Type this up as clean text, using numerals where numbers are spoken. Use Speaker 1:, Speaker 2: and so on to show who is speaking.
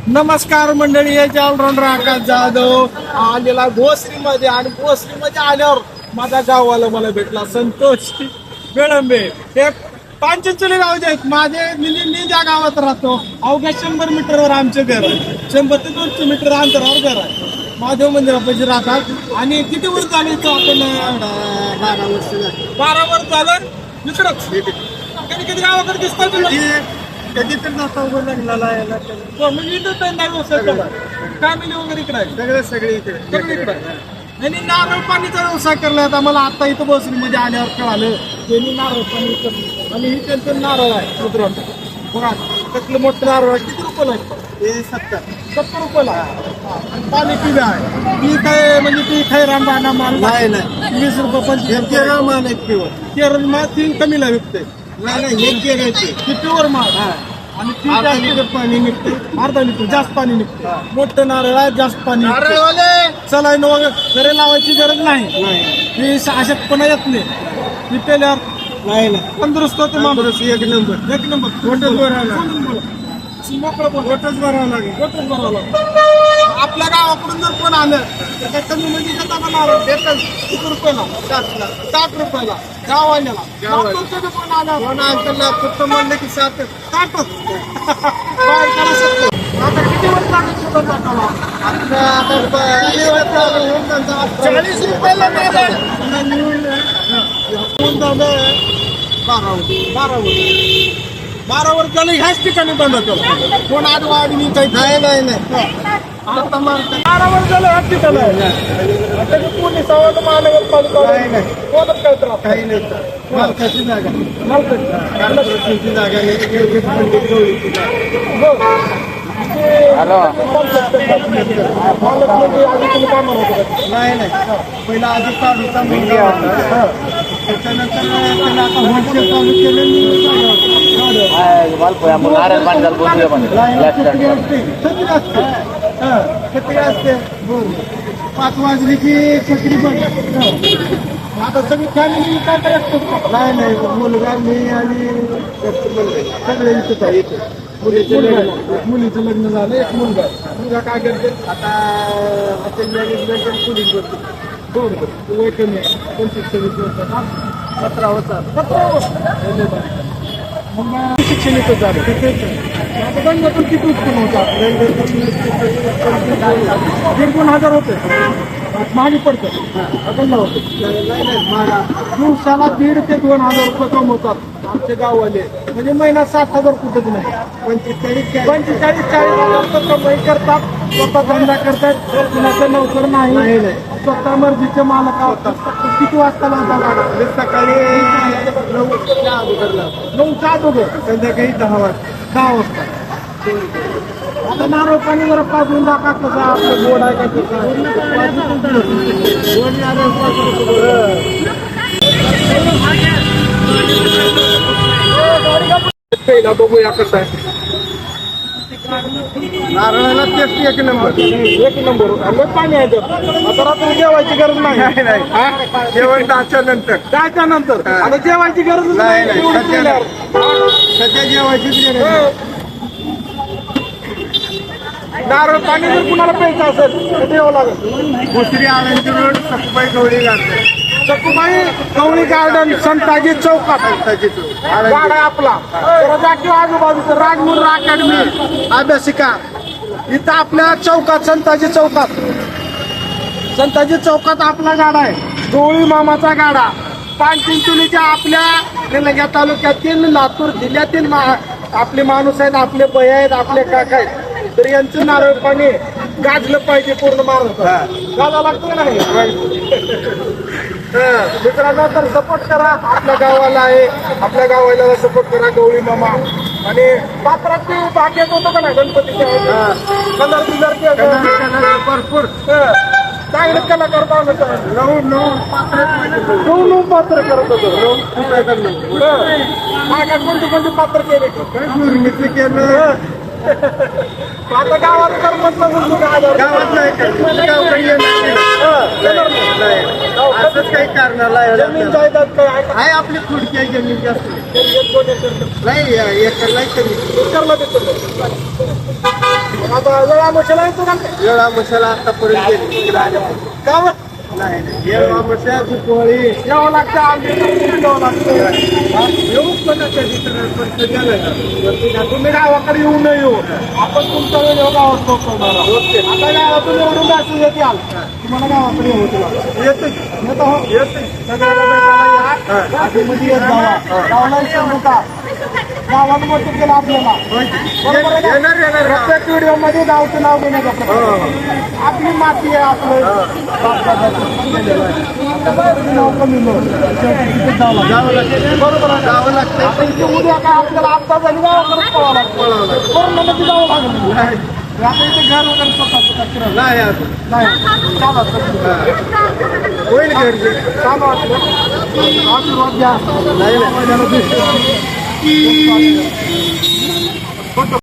Speaker 1: नमस्कार मंडळी, याचे ऑलराऊंडर आकाश जाधव आलेला भोसरीमध्ये आणि भोसरीमध्ये आल्यावर माझा गाववाला मला भेटला संतोष बेळंबे. हे पांचचुली गावचे आहेत माझे. मी ज्या गावात राहतो अवघ्या 100 मीटरवर आमचे घर आहे. 100 ते 200 मीटर अंतरावर घर आहे. महादेव मंदिरापाशी राहतात. आणि किती वर्ष झाले इथं आपण?
Speaker 2: 12 वर्ष झाली.
Speaker 1: 12 वर्ष झालं इकडंच. कधी कधी गावाकडे दिसतात तुला?
Speaker 2: कधी तर नाता उभं लागला यायला
Speaker 1: हो, म्हणजे इथं धंदा व्यवसाय केला. फॅमिली वगैरे इकडे आहे.
Speaker 2: सगळे इकडे
Speaker 1: सगळं इकडे आहे. आणि नारळ पाणीचा व्यवसाय करला. आता मला आता इथं बसरीमध्ये आल्यावर कळालं त्यांनी नारळ पाणी करतो. आणि ही त्यांचं नारळ आहे मित्रांनो. बघा कसलं मोठं नारळ आहे. किती रुपयाला आहे?
Speaker 2: हे 70
Speaker 1: रुपयाला आहे. पाणी पिलं आहे. ती काय म्हणजे ती खैराम बाणा माल
Speaker 2: नाही नाही
Speaker 1: 20 रुपये 25
Speaker 2: केरळ माल एक प्युअर.
Speaker 1: केरळ माल 3 कमीला विकते.
Speaker 2: नाही हे केरळचे.
Speaker 1: ती प्युअर माल. आणि ती
Speaker 2: अर्धा
Speaker 1: जास्त
Speaker 2: लिटर पाणी निघते.
Speaker 1: अर्धा लिटर जास्त पाणी निघते. मोठं नारळ आहे, जास्त पाणी निघते.
Speaker 2: नारळवाले
Speaker 1: चला वगैरे लावायची गरज नाही. ही अशक्तपणा येत नाही. ही पेल्यावर
Speaker 2: नाही ना
Speaker 1: तंदुरुस्त होते माणूस.
Speaker 2: एक नंबर.
Speaker 1: एक नंबर.
Speaker 2: गोटच भरावं
Speaker 1: मोकळं बोल.
Speaker 2: गोटच भरावं लागेल.
Speaker 1: गोटच भरावं लागतं. आपल्या गावाकडून जर कोण आलं तर त्या कमी म्हणजे देतात नारळ. देतात किती रुपयाला? 60 रुपयाला गावाल्याला. लातूरचं कोण आलं?
Speaker 2: कोण अंकलला फक्त म्हणलं की 7.
Speaker 1: 60च. बाहेर करा शकतो. आता किती वर्ष लागेल सुद्धा टाकावा?
Speaker 2: आता
Speaker 1: 40 रुपयाला नारळ. कोण झालं? 12 वर्ष झालं ह्याच ठिकाणी बंद केलं. कोण आडवाडी काही
Speaker 2: नाही
Speaker 1: आता मारतात. 12 वर्ष झालं ह्याच ठिकाणी आहे. आता की पोलीस आवाज महानगरपालिका कोणच काय त्रास
Speaker 2: काही नाही. मालकाची जागा
Speaker 1: मालकाची
Speaker 2: जागा नाही. पंडित गवळीची जागा.
Speaker 1: हो. मालक म्हणजे आधी तुम्ही काय म्हणत होता?
Speaker 2: नाही पहिला आधी चालूचा मुलगा होता. त्याच्यानंतर त्याला आता होलसेल चालू केलं. छत्री असते. 5 वाजली की छत्री बंद.
Speaker 1: आता सगळी फॅमिली काय करायचं?
Speaker 2: नाही मुलगा मी आणि सगळे इथेच आहे. इथे
Speaker 1: मुलीचं लग्न झालं. एक मुलगा आहे. मुलगा काय करते?
Speaker 2: आता हॉटेल मॅनेजमेंट आणि पोलीस भरती.
Speaker 1: बरोबर. वय कमी आहे. 25-26 वर्षाचा.
Speaker 2: 17 होता.
Speaker 1: 17 वर्ष. मग शिक्षण इथं झालं. आता गंगातून किती उत्पन्न होतं? 1,000 होते. मागे पडतं. गंगा होते. दिवसाला 1,500 ते 2,000 रुपये कमवतात आमचे गाववाले. म्हणजे महिना 7,000 कुठंच नाही. 45-40,000 रुपये कमाई करतात. स्वतः धंदा करतात. कुणाचं नोकर नाही. स्वतः मर्जीचे मालक होतात. किती वाजता लावता लागला?
Speaker 2: सकाळी 9च्या अगोदरला.
Speaker 1: 9च्या अगोदर.
Speaker 2: संध्याकाळी 10 वाजता.
Speaker 1: आता नारळ पाणी जरा पाजून दाखवा कसं आपलं गोड आहे का कसं. पहिला बघूया कसं आहे.
Speaker 2: नारळाला टेस्ट एक नंबर.
Speaker 1: एक नंबर. लय पाणी आहे त्यात. आता रात्री जेवायची गरज नाही.
Speaker 2: नाही जेवण 10च्या नंतर.
Speaker 1: त्याच्या नंतर आता जेवायची गरज नाही.
Speaker 2: नाही.
Speaker 1: एवढं केल्यावर.
Speaker 2: सध्या जेवायचीच गरज नाही.
Speaker 1: नारळ पाणी जर कुणाला प्यायचं असेल तर द्यावं लागेल.
Speaker 2: भोसरी आळंदी रोड सखुबाई गवळी गार्डन.
Speaker 1: सखुबाई गवळी गार्डन संताजी चौकात. गाडा आहे आपला. तर जाती आजूबाजूचं राजमुद्रा अकॅडमी अभ्यासिका इथं आपल्या चौकात संताजी चौकात आपला गाडा आहे. गवळी मामाचा गाडा. पानचिंचोलीच्या आपल्या निलंग्या तालुक्यातील लातूर जिल्ह्यातील आपले माणूस आहेत. आपले बय आहेत. आपले काका आहेत. तर यांचं नारळ पाणी गाजलं पाहिजे पूर्ण महाराष्ट्रात. गाजा लागतं का नाही? मित्रांनो तर सपोर्ट करा. आपल्या गावाला आहे. आपल्या गावाला सपोर्ट करा. गवळी मामा. आणि पात्रात ते भाग येत होतं का नाही गणपतीच्या? कलर
Speaker 2: भरपूर
Speaker 1: चांगले कलाकार पाहत नऊ पात्र करत होतो. काय कोणते पात्र केले?
Speaker 2: निर्मिती केलं.
Speaker 1: आता गावात करमत
Speaker 2: गावात नाही असंच काही कारणाला
Speaker 1: जमीन जायदाद काय
Speaker 2: आहे. आपली खुडकी आहे जमीन जास्त नाही. एकरला कमी.
Speaker 1: आता वेळा मशाला येतो का
Speaker 2: वेळा मशाला आतापर्यंत गेली
Speaker 1: गावात
Speaker 2: नाही वेळा मशा दिवाळी
Speaker 1: यावं लागतं यावं लागतं
Speaker 2: येऊच कोणाच्या तिथं पण ते गेलं ना.
Speaker 1: तुम्ही गावाकडे येऊ न येऊ आपण तुमचा वेळ गावात पोहोचवणार आहोत. आता गावातून एवढून मॅसेज येते आल तुम्हाला गावाकडे येऊ येतो
Speaker 2: येते
Speaker 1: सगळ्याला भेटायला या आधीमध्ये येत जावा गावाला विसरू नका गावानं मत केलं आपल्याला बरोबर आहे ना?
Speaker 2: येणार
Speaker 1: प्रत्येक व्हिडिओ मध्ये गावचं नाव घेण्याचा प्रयत्न. आपली माती आहे आपलं नाव कमी
Speaker 2: जावं लागतं
Speaker 1: बरोबर आहे
Speaker 2: जावं लागतं
Speaker 1: आता इथे उद्या काय आपल्याला आता झाली गावाकडे पळावं लागतं कोरोनामध्ये जावं लागलं
Speaker 2: नाही
Speaker 1: आता इथे घर वगैरे स्वतःचं कचरा
Speaker 2: नाही अजून
Speaker 1: नाही छान वाटतं
Speaker 2: होईल घरी
Speaker 1: छान वाटलं आशीर्वाद द्या
Speaker 2: नाही
Speaker 1: माझ्याला दिसतं.